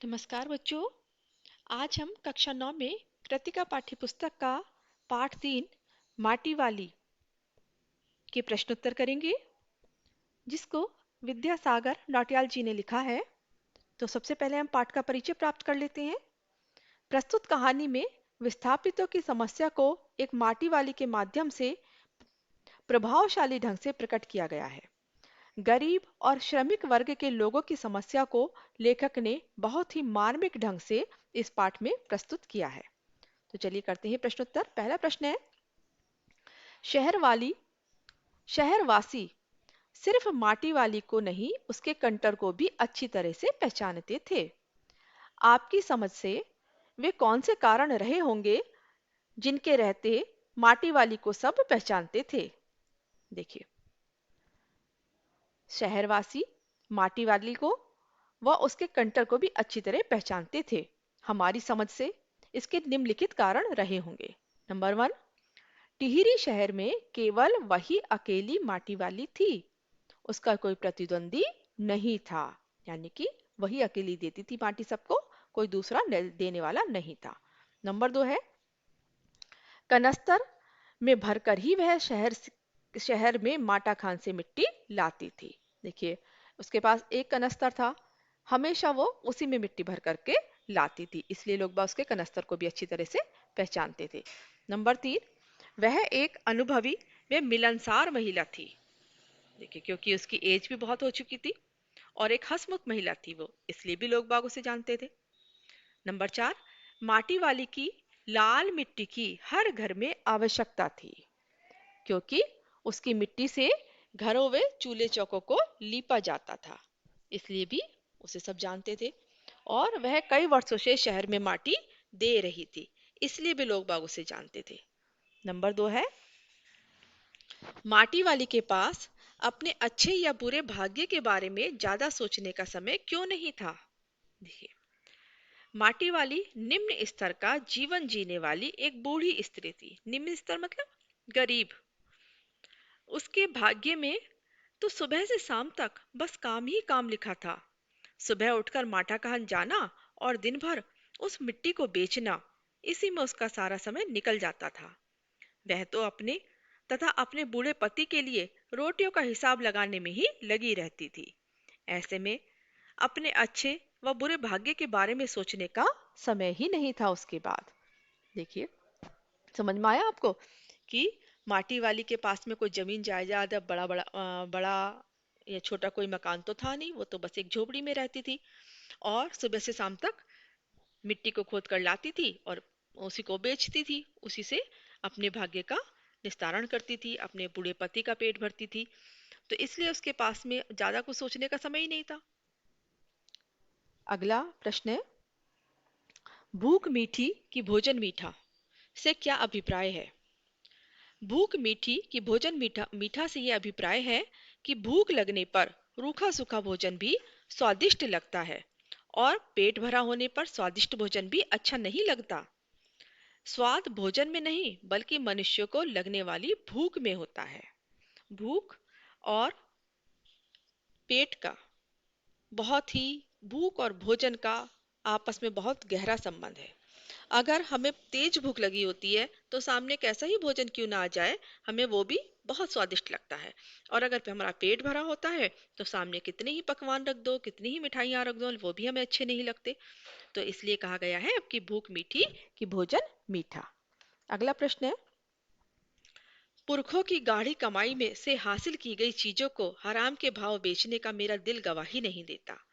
नमस्कार बच्चों। आज हम कक्षा 9 में कृतिका पाठ्य पुस्तक का पाठ 3 माटी वाली के प्रश्नोत्तर करेंगे, जिसको विद्यासागर नौटियाल जी ने लिखा है। तो सबसे पहले हम पाठ का परिचय प्राप्त कर लेते हैं। प्रस्तुत कहानी में विस्थापितों की समस्या को एक माटी वाली के माध्यम से प्रभावशाली ढंग से प्रकट किया गया है। गरीब और श्रमिक वर्ग के लोगों की समस्या को लेखक ने बहुत ही मार्मिक ढंग से इस पाठ में प्रस्तुत किया है। तो चलिए करते हैं प्रश्नोत्तर। पहला प्रश्न है, शहर वाली शहरवासी सिर्फ माटी वाली को नहीं उसके कंटर को भी अच्छी तरह से पहचानते थे। आपकी समझ से वे कौन से कारण रहे होंगे जिनके रहते माटी वाली को सब पहचानते थे। देखिए, शहरवासी माटी वाली को व उसके कंटर को भी अच्छी तरह पहचानते थे। हमारी समझ से इसके निम्नलिखित कारण रहे होंगे। नंबर 1, टिहरी शहर में केवल वही अकेली माटी वाली थी, उसका कोई प्रतिद्वंदी नहीं था। यानी कि वही अकेली देती थी माटी सबको, कोई दूसरा देने वाला नहीं था। नंबर 2 है, कनस्तर में भरकर ही वह शहर में माटा खान से मिट्टी लाती थी। देखिए, उसके पास एक कनस्तर था, हमेशा वो उसी में मिट्टी भर करके लाती थी, इसलिए लोग बाग उसके कनस्तर को भी अच्छी तरह से पहचानते थे। नंबर 3, वह एक अनुभवी व मिलनसार महिला थी। देखिए, क्योंकि उसकी एज भी बहुत हो चुकी थी और एक हंसमुख महिला थी वो, इसलिए भी लोग बाग उसे जानते थे। नंबर 4, माटी वाली की लाल मिट्टी की हर घर में आवश्यकता थी, क्योंकि उसकी मिट्टी से घरों व चूल्हे चौकों को लीपा जाता था, इसलिए भी उसे सब जानते थे। और वह कई वर्षों से शहर में माटी दे रही थी, इसलिए भी लोग बाग उसे जानते थे। नंबर 2 है, माटी वाली के पास अपने अच्छे या बुरे भाग्य के बारे में ज्यादा सोचने का समय क्यों नहीं था। देखिए, माटी वाली निम्न स्तर का जीवन जीने वाली एक बूढ़ी स्त्री थी। निम्न स्तर मतलब गरीब। उसके भाग्य में तो सुबह से शाम तक बस काम ही काम लिखा था। सुबह उठकर माटा कहन जाना और दिन भर उस मिट्टी को बेचना, इसी में उसका सारा समय निकल जाता था। वह तो अपने तथा अपने बूढ़े पति के लिए रोटियों का हिसाब लगाने में ही लगी रहती थी। ऐसे में अपने अच्छे व बुरे भाग्य के बारे में सोचने का समय ही नहीं था उसके बाद। देखिए, समझ में आया आपको कि माटी वाली के पास में कोई जमीन जायदाद या बड़ा या छोटा कोई मकान तो था नहीं, वो तो बस एक झोपड़ी में रहती थी और सुबह से शाम तक मिट्टी को खोद कर लाती थी और उसी को बेचती थी, उसी से अपने भाग्य का निस्तारण करती थी, अपने बूढ़े पति का पेट भरती थी। तो इसलिए उसके पास में ज्यादा कुछ सोचने का समय ही नहीं था। अगला प्रश्न है, भूख मीठी कि भोजन मीठा से क्या अभिप्राय है। भूख मीठी कि भोजन मीठा, मीठा से यह अभिप्राय है कि भूख लगने पर रूखा सूखा भोजन भी स्वादिष्ट लगता है और पेट भरा होने पर स्वादिष्ट भोजन भी अच्छा नहीं लगता। स्वाद भोजन में नहीं बल्कि मनुष्य को लगने वाली भूख में होता है। भूख और पेट का बहुत ही भूख और भोजन का आपस में बहुत गहरा संबंध है। अगर हमें तेज भूख लगी होती है तो सामने कैसा ही भोजन क्यों ना आ जाए, हमें वो भी बहुत स्वादिष्ट लगता है। और अगर हमारा पेट भरा होता है तो सामने कितने ही पकवान रख दो, कितनी ही मिठाइयाँ रख दो, वो भी हमें अच्छे नहीं लगते। तो इसलिए कहा गया है अब कि भूख मीठी कि भोजन मीठा। अगला प्रश्न है, पुरखों की गाढ़ी कमाई में से हासिल की गई चीजों को हराम के भाव बेचने का मेरा दिल गवाही नहीं देता।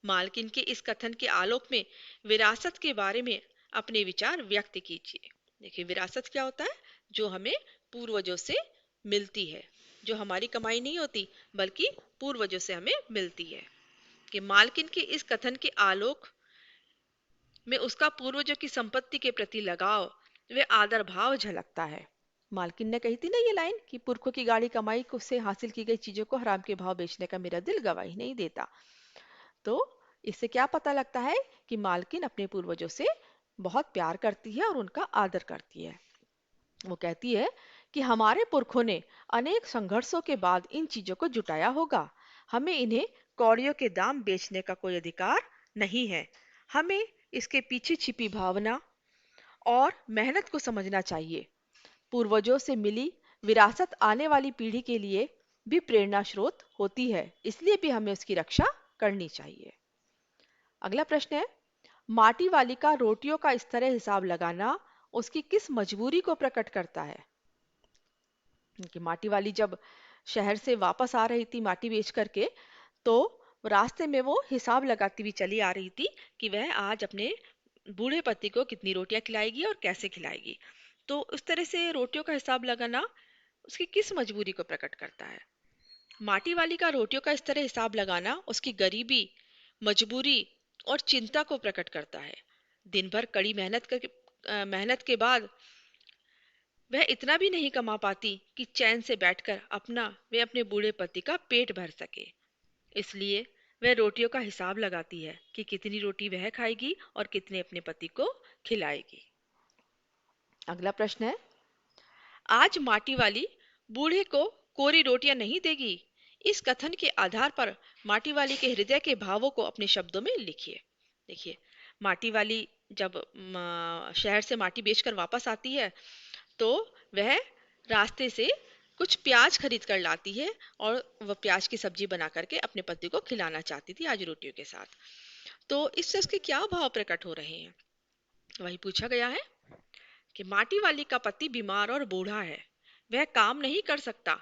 मालकिन के इस कथन के आलोक में विरासत के बारे में अपने विचार व्यक्त कीजिए। देखिए, विरासत क्या होता है, जो हमें पूर्वजों से मिलती है, जो हमारी कमाई नहीं होती बल्कि पूर्वजों से हमें मिलती है। कि मालकिन के इस कथन के आलोक में उसका पूर्वजों की संपत्ति के प्रति लगाव वे आदर भाव झलकता है। मालकिन ने कही थी ना ये लाइन कि पुरखों की गाढ़ी कमाई को से हासिल की गई चीजों को हराम के भाव बेचने का मेरा दिल गवाही नहीं देता। तो इससे क्या पता लगता है कि मालकिन अपने पूर्वजों से बहुत प्यार करती है और उनका आदर करती है। वो कहती है कि हमारे पुरखों ने अनेक संघर्षों के बाद इन चीजों को जुटाया होगा, हमें इन्हें कौड़ियों के दाम बेचने का कोई अधिकार नहीं है। हमें इसके पीछे छिपी भावना और मेहनत को समझना चाहिए। पूर्वजों से मिली विरासत आने वाली पीढ़ी के लिए भी प्रेरणा स्रोत होती है, इसलिए भी हमें उसकी रक्षा करनी चाहिए। अगला प्रश्न है, माटी वाली का रोटियों का इस तरह हिसाब लगाना उसकी किस मजबूरी को प्रकट करता है? कि माटी वाली जब शहर से वापस आ रही थी माटी बेच करके, तो रास्ते में वो हिसाब लगाती हुई चली आ रही थी कि वह आज अपने बूढ़े पति को कितनी रोटियां खिलाएगी और कैसे खिलाएगी। तो उस तरह से रोटियों का हिसाब लगाना उसकी किस मजबूरी को प्रकट करता है? माटी वाली का रोटियों का इस तरह हिसाब लगाना उसकी गरीबी, मजबूरी और चिंता को प्रकट करता है। दिन भर कड़ी मेहनत के बाद वह इतना भी नहीं कमा पाती कि चैन से बैठकर वे अपने बूढ़े पति का पेट भर सके। इसलिए वह रोटियों का हिसाब लगाती है कि कितनी रोटी वह खाएगी और कितने अपने पति को खिलाएगी। अगला प्रश्न है, आज माटी वाली बूढ़े को कोरी रोटियां नहीं देगी। इस कथन के आधार पर माटी वाली के हृदय के भावों को अपने शब्दों में लिखिए। देखिए, माटी वाली जब शहर से माटी बेचकर वापस आती है, तो वह रास्ते से कुछ प्याज खरीद कर लाती है और वह प्याज की सब्जी बना करके अपने पति को खिलाना चाहती थी आज रोटियों के साथ। तो इससे उसके क्या भाव प्रकट हो रहे हैं? वही पूछा गया है कि माटी वाली का पति बीमार और बूढ़ा है, वह काम नहीं कर सकता।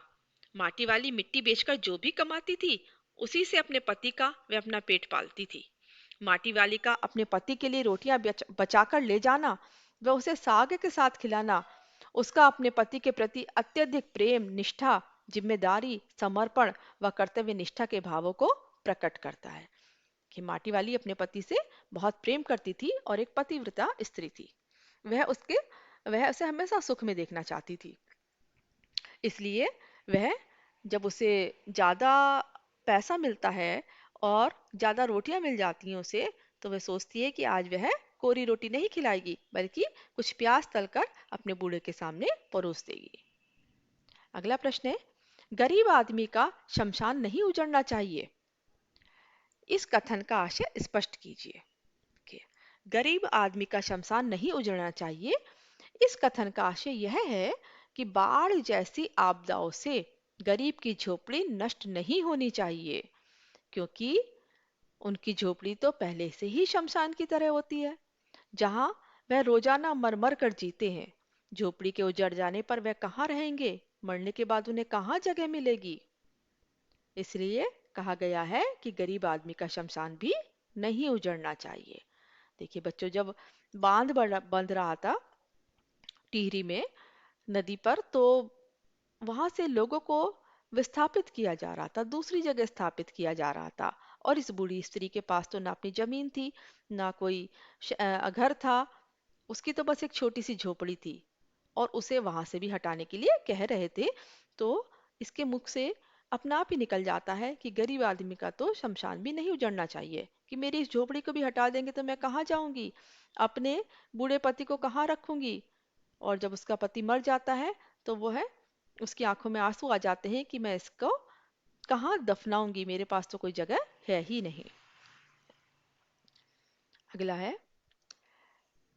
माटी वाली मिट्टी बेचकर जो भी कमाती थी, उसी से अपने पति का वह अपना पेट पालती थी। माटी वाली का अपने पति के लिए रोटियां बचाकर ले जाना व उसे साग के साथ खिलाना उसका अपने पति के प्रति अत्यधिक प्रेम, निष्ठा, जिम्मेदारी, समर्पण व कर्तव्य निष्ठा के भावों को प्रकट करता है। कि माटी वाली अपने पति से बहुत प्रेम करती थी और एक पतिव्रता स्त्री थी। वह उसके वह उसे हमेशा सुख में देखना चाहती थी। इसलिए वह जब उसे ज्यादा पैसा मिलता है और ज्यादा रोटियां मिल जाती हैं उसे, तो वह सोचती है कि आज वह कोरी रोटी नहीं खिलाएगी बल्कि कुछ प्याज तलकर अपने बूढ़े के सामने परोस देगी। अगला प्रश्न है, गरीब आदमी का शमशान नहीं उजड़ना चाहिए। इस कथन का आशय स्पष्ट कीजिए। कि गरीब आदमी का शमशान नहीं उजड़ना चाहिए, इस कथन का आशय यह है कि बाढ़ जैसी आपदाओं से गरीब की झोपड़ी नष्ट नहीं होनी चाहिए, क्योंकि उनकी झोपड़ी तो पहले से ही शमशान की तरह होती है, जहां वह रोजाना मर मर कर जीते हैं। झोपड़ी के उजड़ जाने पर वह कहाँ रहेंगे? मरने के बाद उन्हें कहाँ जगह मिलेगी? इसलिए कहा गया है कि गरीब आदमी का शमशान भी नहीं उजड़ना चाहिए। देखिए बच्चों, जब बंध रहा था टिहरी में नदी पर, तो वहां से लोगों को विस्थापित किया जा रहा था, दूसरी जगह स्थापित किया जा रहा था। और इस बूढ़ी स्त्री के पास तो ना अपनी जमीन थी, ना कोई घर था, उसकी तो बस एक छोटी सी झोपड़ी थी और उसे वहां से भी हटाने के लिए कह रहे थे। तो इसके मुख से अपना आप ही निकल जाता है कि गरीब आदमी का तो शमशान भी नहीं उजड़ना चाहिए, कि मेरी इस झोपड़ी को भी हटा देंगे तो मैं कहाँ जाऊंगी, अपने बूढ़े पति को कहाँ रखूंगी। और जब उसका पति मर जाता है, तो वो है उसकी आंखों में आंसू आ जाते हैं कि मैं इसको कहाँ दफनाऊंगी, मेरे पास तो कोई जगह है ही नहीं। अगला है,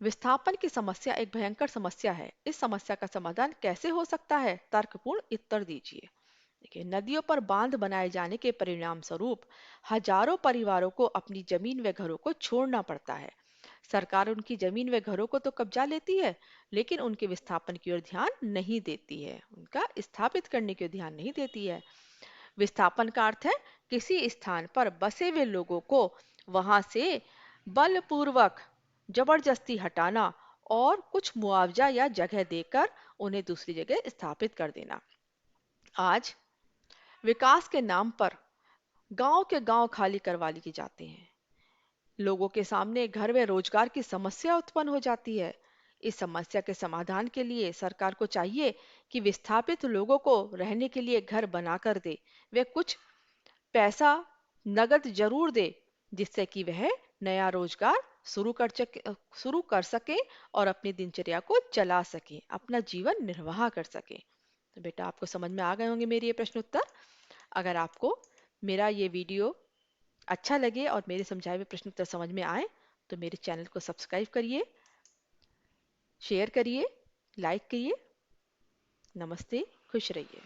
विस्थापन की समस्या एक भयंकर समस्या है, इस समस्या का समाधान कैसे हो सकता है? तर्कपूर्ण उत्तर दीजिए। देखिए, नदियों पर बांध बनाए जाने के परिणाम स्वरूप हजारों परिवारों को अपनी जमीन व घरों को छोड़ना पड़ता है। सरकार उनकी जमीन व घरों को तो कब्जा लेती है, लेकिन उनके विस्थापन की ओर ध्यान नहीं देती है, उनका स्थापित करने की ओर ध्यान नहीं देती है। विस्थापन का अर्थ है किसी स्थान पर बसे हुए लोगों को वहां से बलपूर्वक जबरदस्ती हटाना और कुछ मुआवजा या जगह देकर उन्हें दूसरी जगह स्थापित कर देना। आज विकास के नाम पर गांव के गांव खाली करवा लिए जाते हैं। लोगों के सामने घर व रोजगार की समस्या उत्पन्न हो जाती है। इस समस्या के समाधान के लिए सरकार को चाहिए कि विस्थापित लोगों को रहने के लिए घर बनाकर दे, वे कुछ पैसा नगद जरूर दे, जिससे कि वह नया रोजगार शुरू कर सके और अपनी दिनचर्या को चला सके, अपना जीवन निर्वाह कर सके। तो बेटा, आपको समझ में आ गए होंगे मेरे ये प्रश्न उत्तर। अगर आपको मेरा ये वीडियो अच्छा लगे और मेरे समझाए हुए प्रश्न उत्तर समझ में आए, तो मेरे चैनल को सब्सक्राइब करिए, शेयर करिए, लाइक करिए। नमस्ते, खुश रहिए।